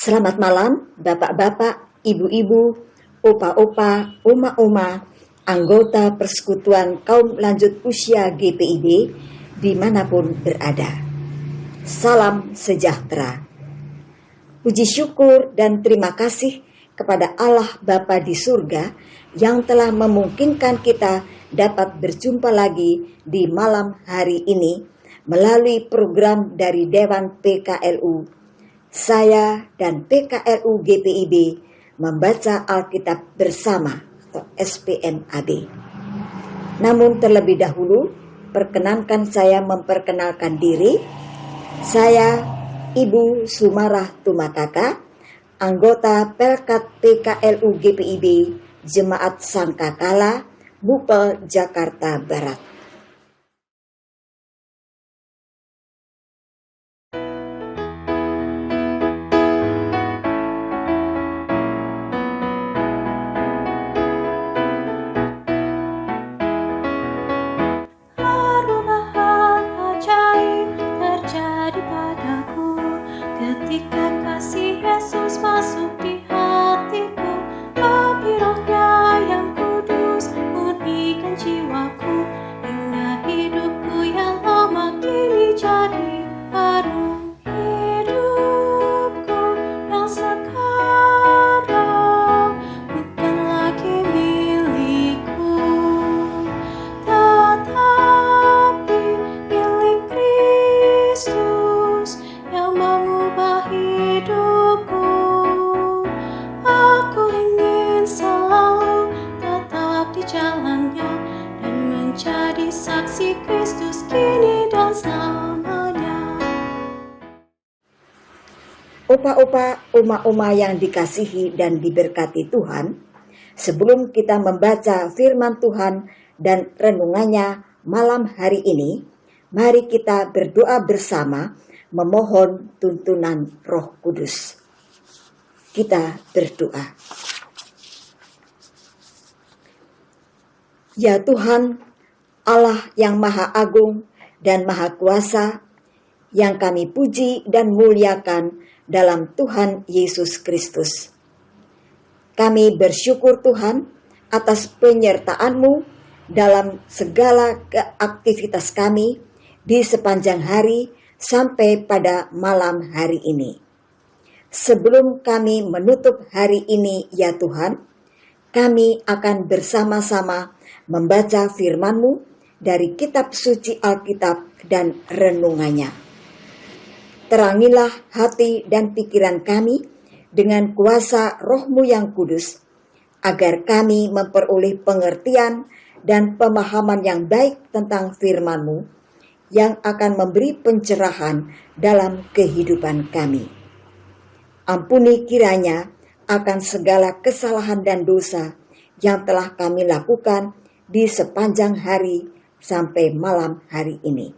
Selamat malam, bapak-bapak, ibu-ibu, opa-opa, oma-oma, anggota Persekutuan Kaum Lanjut Usia GPIB dimanapun berada. Salam sejahtera. Puji syukur dan terima kasih kepada Allah Bapa di surga yang telah memungkinkan kita dapat berjumpa lagi di malam hari ini melalui program dari Dewan PKLU. Saya dan PKLU GPIB membaca Alkitab bersama atau SPMAB. Namun terlebih dahulu, perkenankan saya memperkenalkan diri. Saya Ibu Sumarah Tumakaka, anggota Pelkat PKLU GPIB Jemaat Sangkakala, Bupel, Jakarta Barat. Ketika kasih Yesus masuk di hatiku, api rohnya yang kudus murnikan jiwaku, hingga hidupku yang lama kini jadi baru. Hidupku yang sekarang bukan lagi milikku, tetapi milik Kristus yang mengubah hidupku. Aku ingin selalu tetap di jalannya dan menjadi saksi Kristus kini dan selamanya. Opa-opa, oma-oma yang dikasihi dan diberkati Tuhan, sebelum kita membaca firman Tuhan dan renungannya malam hari ini, mari kita berdoa bersama memohon tuntunan Roh Kudus. Kita berdoa. Ya Tuhan, Allah yang Maha Agung dan Maha Kuasa, yang kami puji dan muliakan dalam Tuhan Yesus Kristus. Kami bersyukur Tuhan atas penyertaan-Mu dalam segala aktivitas kami di sepanjang hari sampai pada malam hari ini. Sebelum kami menutup hari ini ya Tuhan, kami akan bersama-sama membaca firman-Mu dari kitab suci Alkitab dan renungannya. Terangilah hati dan pikiran kami dengan kuasa Roh-Mu yang kudus, agar kami memperoleh pengertian dan pemahaman yang baik tentang firman-Mu, yang akan memberi pencerahan dalam kehidupan kami. Ampuni kiranya akan segala kesalahan dan dosa yang telah kami lakukan di sepanjang hari sampai malam hari ini.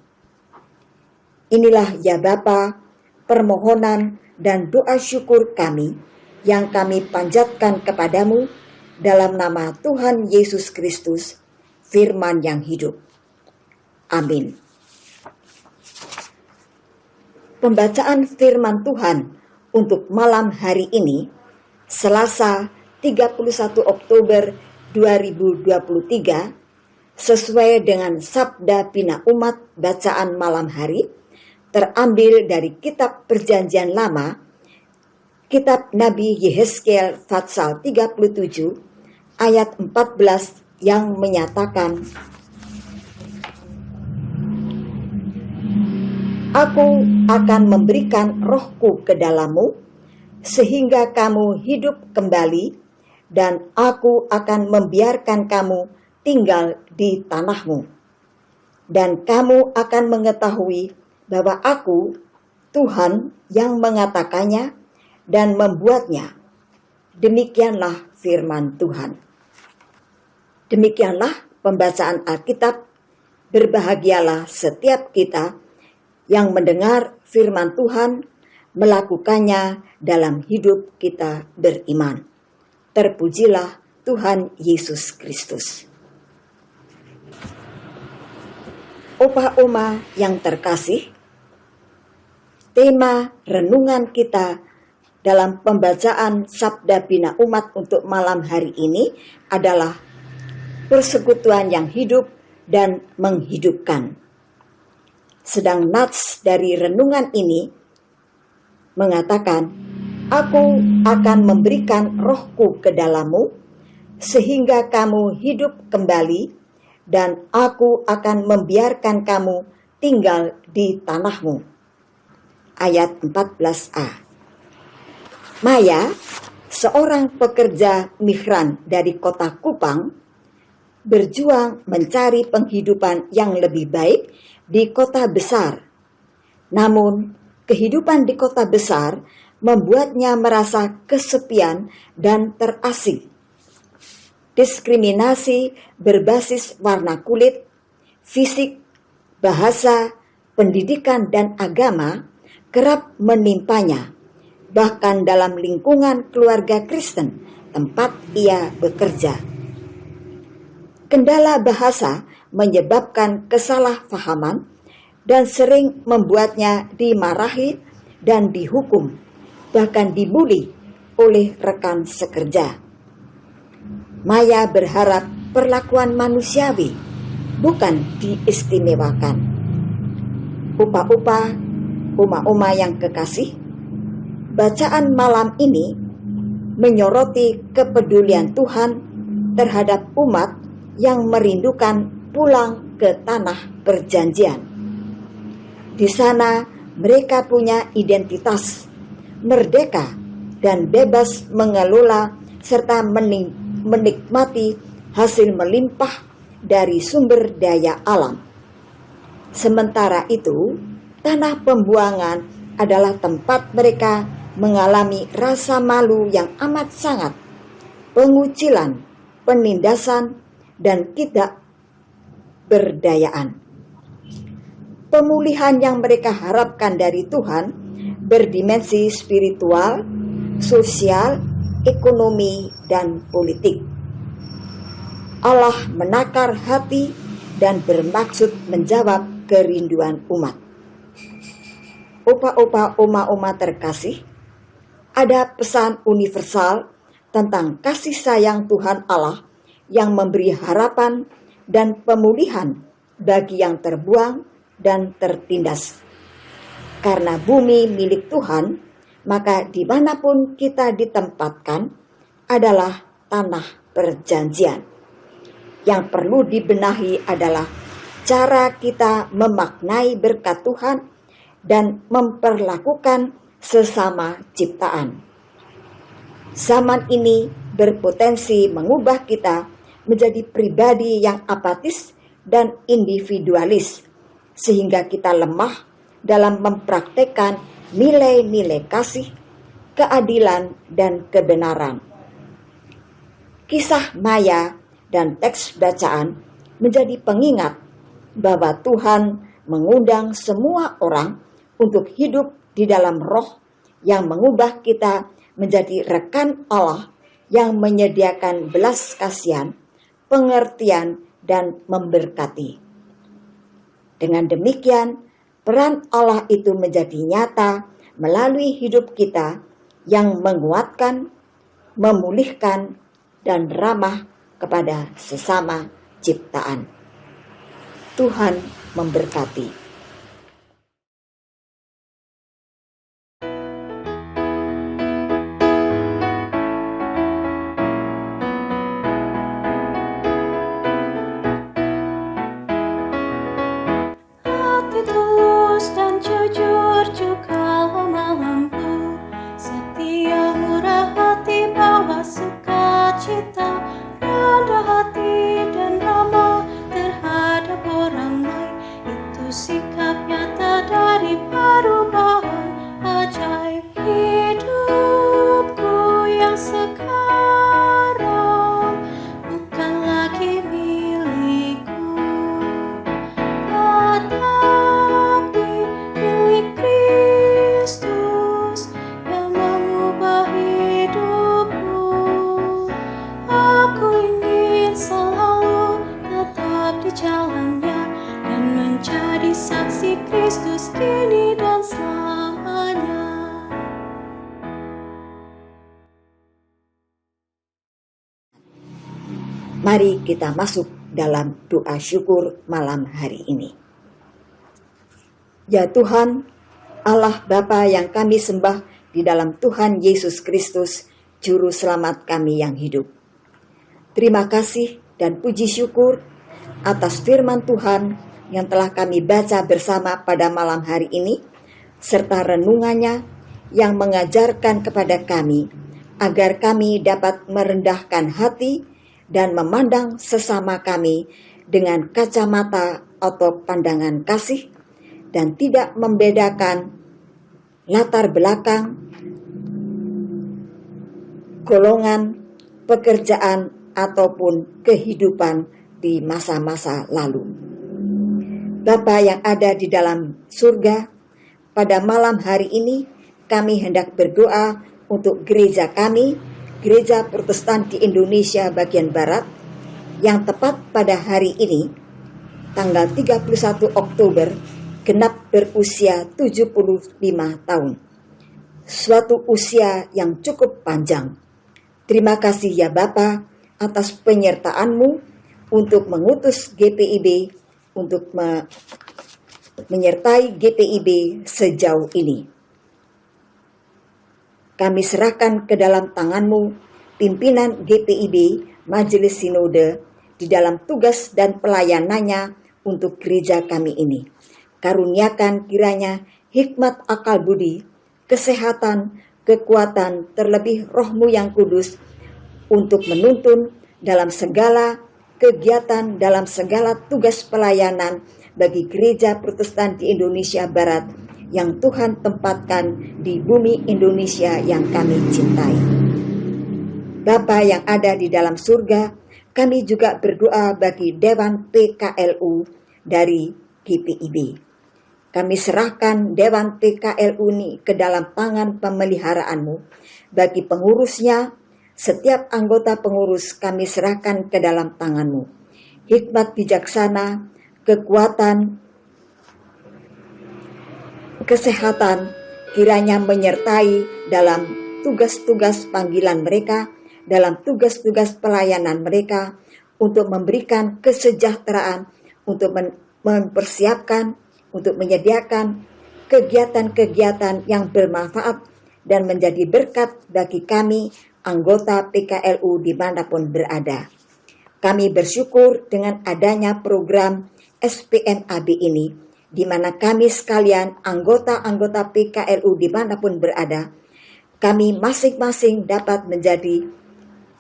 Inilah ya Bapa, permohonan dan doa syukur kami yang kami panjatkan kepadamu dalam nama Tuhan Yesus Kristus, firman yang hidup. Amin. Pembacaan firman Tuhan untuk malam hari ini, Selasa 31 Oktober 2023, sesuai dengan Sabda Bina Umat bacaan malam hari, terambil dari kitab Perjanjian Lama, kitab Nabi Yehezkiel Fatsal 37 ayat 14 yang menyatakan, Aku akan memberikan rohku ke dalammu, sehingga kamu hidup kembali, dan aku akan membiarkan kamu tinggal di tanahmu. Dan kamu akan mengetahui bahwa aku, Tuhan yang mengatakannya dan membuatnya. Demikianlah firman Tuhan. Demikianlah pembacaan Alkitab. Berbahagialah setiap kita yang mendengar firman Tuhan, melakukannya dalam hidup kita beriman. Terpujilah Tuhan Yesus Kristus. Opa-oma yang terkasih, tema renungan kita dalam pembacaan Sabda Bina Umat untuk malam hari ini adalah persekutuan yang hidup dan menghidupkan. Sedang nats dari renungan ini mengatakan, "Aku akan memberikan rohku ke dalammu, sehingga kamu hidup kembali, dan aku akan membiarkan kamu tinggal di tanahmu." Ayat 14a. Maya, seorang pekerja migran dari kota Kupang, berjuang mencari penghidupan yang lebih baik di kota besar. Namun, kehidupan di kota besar membuatnya merasa kesepian dan terasing. Diskriminasi berbasis warna kulit, fisik, bahasa, pendidikan, dan agama kerap menimpanya, bahkan dalam lingkungan keluarga Kristen tempat ia bekerja. Kendala bahasa menyebabkan kesalahpahaman dan sering membuatnya dimarahi dan dihukum, bahkan dibuli oleh rekan sekerja. Maya berharap perlakuan manusiawi, bukan diistimewakan. Uma yang kekasih, bacaan malam ini menyoroti kepedulian Tuhan terhadap umat yang merindukan pulang ke tanah perjanjian. Di sana mereka punya identitas, merdeka dan bebas mengelola serta menikmati hasil melimpah dari sumber daya alam. Sementara itu, tanah pembuangan adalah tempat mereka mengalami rasa malu yang amat sangat, pengucilan, penindasan, dan tidak berdayaan. Pemulihan yang mereka harapkan dari Tuhan berdimensi spiritual, sosial, ekonomi, dan politik. Allah menakar hati dan bermaksud menjawab kerinduan umat. Oma terkasih, ada pesan universal tentang kasih sayang Tuhan Allah yang memberi harapan dan pemulihan bagi yang terbuang dan tertindas. Karena bumi milik Tuhan, maka dimanapun kita ditempatkan adalah tanah perjanjian. Yang perlu dibenahi adalah cara kita memaknai berkat Tuhan dan memperlakukan sesama ciptaan. Zaman ini berpotensi mengubah kita menjadi pribadi yang apatis dan individualis, sehingga kita lemah dalam mempraktekkan nilai-nilai kasih, keadilan, dan kebenaran. Kisah Maya dan teks bacaan menjadi pengingat bahwa Tuhan mengundang semua orang untuk hidup di dalam roh yang mengubah kita menjadi rekan Allah yang menyediakan belas kasihan, pengertian, dan memberkati. Dengan demikian, peran Allah itu menjadi nyata melalui hidup kita yang menguatkan, memulihkan, dan ramah kepada sesama ciptaan. Tuhan memberkati. Hati tulus dan jujur juga lemah lembu, setia murah hati bawa sukacita, rendah hati dan ramah terhadap orang lain, itu Mari kita masuk dalam doa syukur malam hari ini. Ya Tuhan, Allah Bapa yang kami sembah di dalam Tuhan Yesus Kristus, Juru Selamat kami yang hidup. Terima kasih dan puji syukur atas firman Tuhan yang telah kami baca bersama pada malam hari ini, serta renungannya yang mengajarkan kepada kami agar kami dapat merendahkan hati dan memandang sesama kami dengan kacamata atau pandangan kasih dan tidak membedakan latar belakang, golongan, pekerjaan, ataupun kehidupan di masa-masa lalu. Bapa yang ada di dalam surga, pada malam hari ini kami hendak berdoa untuk gereja kami, Gereja Protestan di Indonesia bagian Barat, yang tepat pada hari ini, tanggal 31 Oktober, genap berusia 75 tahun. Suatu usia yang cukup panjang. Terima kasih ya Bapa atas penyertaan-Mu untuk mengutus GPIB untuk menyertai GPIB sejauh ini. Kami serahkan ke dalam tangan-Mu pimpinan GPIB Majelis Sinode di dalam tugas dan pelayanannya untuk gereja kami ini. Karuniakan kiranya hikmat akal budi, kesehatan, kekuatan, terlebih Roh-Mu yang kudus untuk menuntun dalam segala kegiatan, dalam segala tugas pelayanan bagi gereja Protestan di Indonesia Barat yang Tuhan tempatkan di bumi Indonesia yang kami cintai. Bapa yang ada di dalam surga, kami juga berdoa bagi Dewan PKLU dari GPIB. Kami serahkan Dewan PKLU ini ke dalam tangan pemeliharaan-Mu. Bagi pengurusnya, setiap anggota pengurus kami serahkan ke dalam tangan-Mu. Hikmat bijaksana, kekuatan, kesehatan kiranya menyertai dalam tugas-tugas panggilan mereka, dalam tugas-tugas pelayanan mereka, untuk memberikan kesejahteraan, untuk mempersiapkan, untuk menyediakan kegiatan-kegiatan yang bermanfaat dan menjadi berkat bagi kami, anggota PKLU dimanapun berada. Kami bersyukur dengan adanya program SPMAB ini, di mana kami sekalian anggota-anggota PKLU dimanapun berada, kami masing-masing dapat menjadi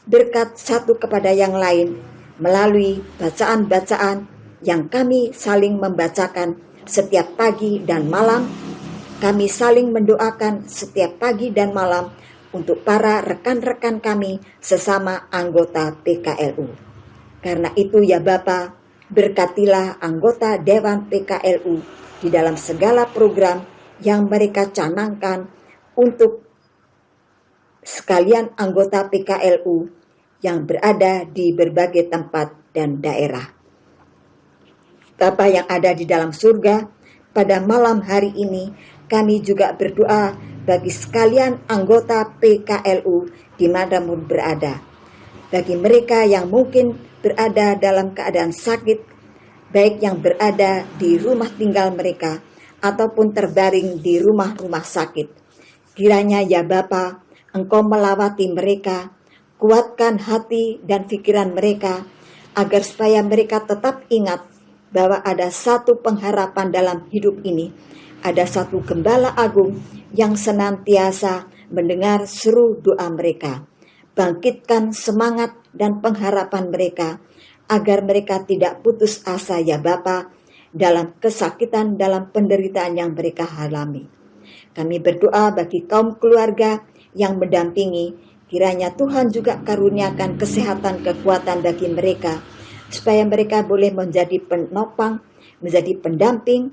berkat satu kepada yang lain melalui bacaan-bacaan yang kami saling membacakan setiap pagi dan malam. Kami saling mendoakan setiap pagi dan malam untuk para rekan-rekan kami sesama anggota PKLU. Karena itu ya Bapa, berkatilah anggota Dewan PKLU di dalam segala program yang mereka canangkan untuk sekalian anggota PKLU yang berada di berbagai tempat dan daerah. Bapa yang ada di dalam surga, pada malam hari ini kami juga berdoa bagi sekalian anggota PKLU dimanapun berada. Bagi mereka yang mungkin berada dalam keadaan sakit, baik yang berada di rumah tinggal mereka ataupun terbaring di rumah-rumah sakit. Kiranya ya Bapa, Engkau melawati mereka, kuatkan hati dan pikiran mereka, agar supaya mereka tetap ingat bahwa ada satu pengharapan dalam hidup ini. Ada satu Gembala Agung yang senantiasa mendengar seru doa mereka. Bangkitkan semangat dan pengharapan mereka, agar mereka tidak putus asa ya Bapa, dalam kesakitan, dalam penderitaan yang mereka alami. Kami berdoa bagi kaum keluarga yang mendampingi, kiranya Tuhan juga karuniakan kesehatan, kekuatan bagi mereka, supaya mereka boleh menjadi penopang, menjadi pendamping,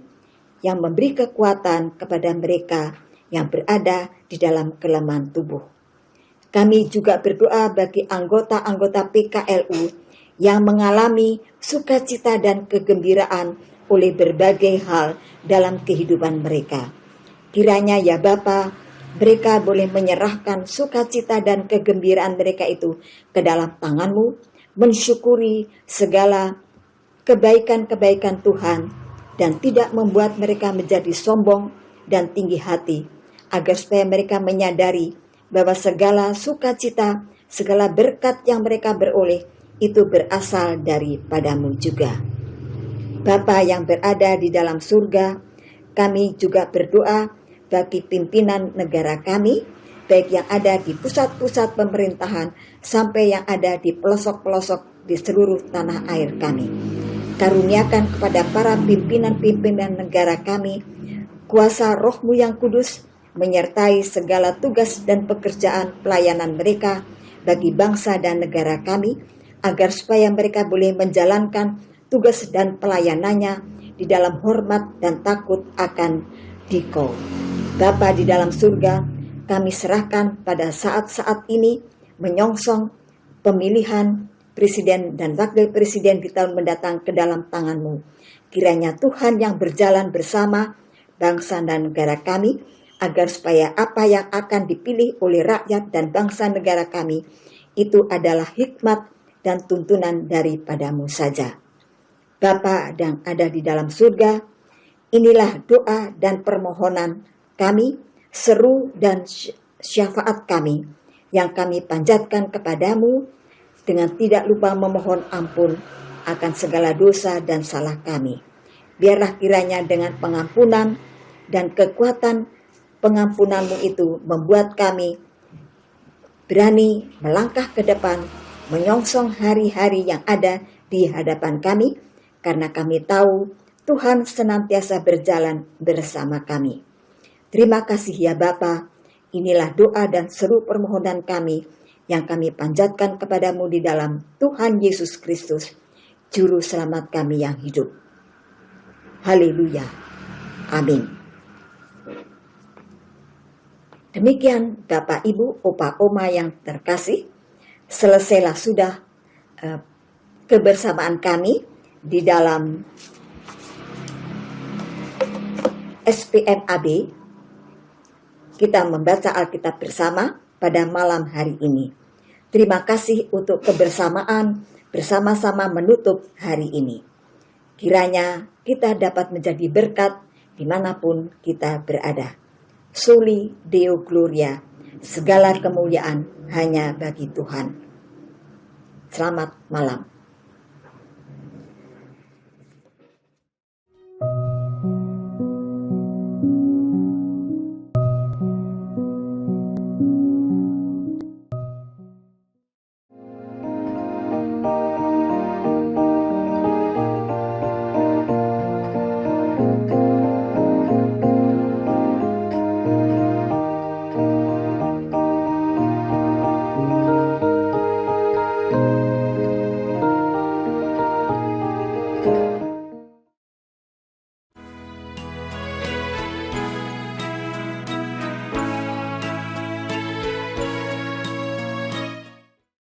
yang memberi kekuatan kepada mereka yang berada di dalam kelemahan tubuh. Kami juga berdoa bagi anggota-anggota PKLU yang mengalami sukacita dan kegembiraan oleh berbagai hal dalam kehidupan mereka. Kiranya ya Bapa, mereka boleh menyerahkan sukacita dan kegembiraan mereka itu ke dalam tangan-Mu, mensyukuri segala kebaikan-kebaikan Tuhan dan tidak membuat mereka menjadi sombong dan tinggi hati, agar supaya mereka menyadari bahwa segala sukacita, segala berkat yang mereka beroleh itu berasal daripadamu juga. Bapa yang berada di dalam surga, kami juga berdoa bagi pimpinan negara kami, baik yang ada di pusat-pusat pemerintahan sampai yang ada di pelosok-pelosok di seluruh tanah air kami. Karuniakan kepada para pimpinan-pimpinan negara kami kuasa Roh-Mu yang kudus menyertai segala tugas dan pekerjaan pelayanan mereka bagi bangsa dan negara kami, agar supaya mereka boleh menjalankan tugas dan pelayanannya di dalam hormat dan takut akan Dikau. Bapa di dalam surga, kami serahkan pada saat-saat ini menyongsong pemilihan presiden dan wakil presiden di tahun mendatang ke dalam tangan-Mu. Kiranya Tuhan yang berjalan bersama bangsa dan negara kami, agar supaya apa yang akan dipilih oleh rakyat dan bangsa negara kami itu adalah hikmat dan tuntunan daripada-Mu saja. Bapa yang ada di dalam surga, inilah doa dan permohonan kami, seru dan syafaat kami yang kami panjatkan kepadamu, dengan tidak lupa memohon ampun akan segala dosa dan salah kami. Biarlah kiranya dengan pengampunan dan kekuatan pengampunan-Mu itu membuat kami berani melangkah ke depan, menyongsong hari-hari yang ada di hadapan kami, karena kami tahu Tuhan senantiasa berjalan bersama kami. Terima kasih ya Bapa, inilah doa dan seru permohonan kami yang kami panjatkan kepadamu di dalam Tuhan Yesus Kristus, Juru Selamat kami yang hidup. Haleluya. Amin. Demikian Bapak, Ibu, Opa, Oma yang terkasih, selesailah sudah kebersamaan kami di dalam SPMAB. Kita membaca Alkitab bersama pada malam hari ini. Terima kasih untuk kebersamaan bersama-sama menutup hari ini. Kiranya kita dapat menjadi berkat dimanapun kita berada. Soli Deo Gloria, segala kemuliaan hanya bagi Tuhan. Selamat malam.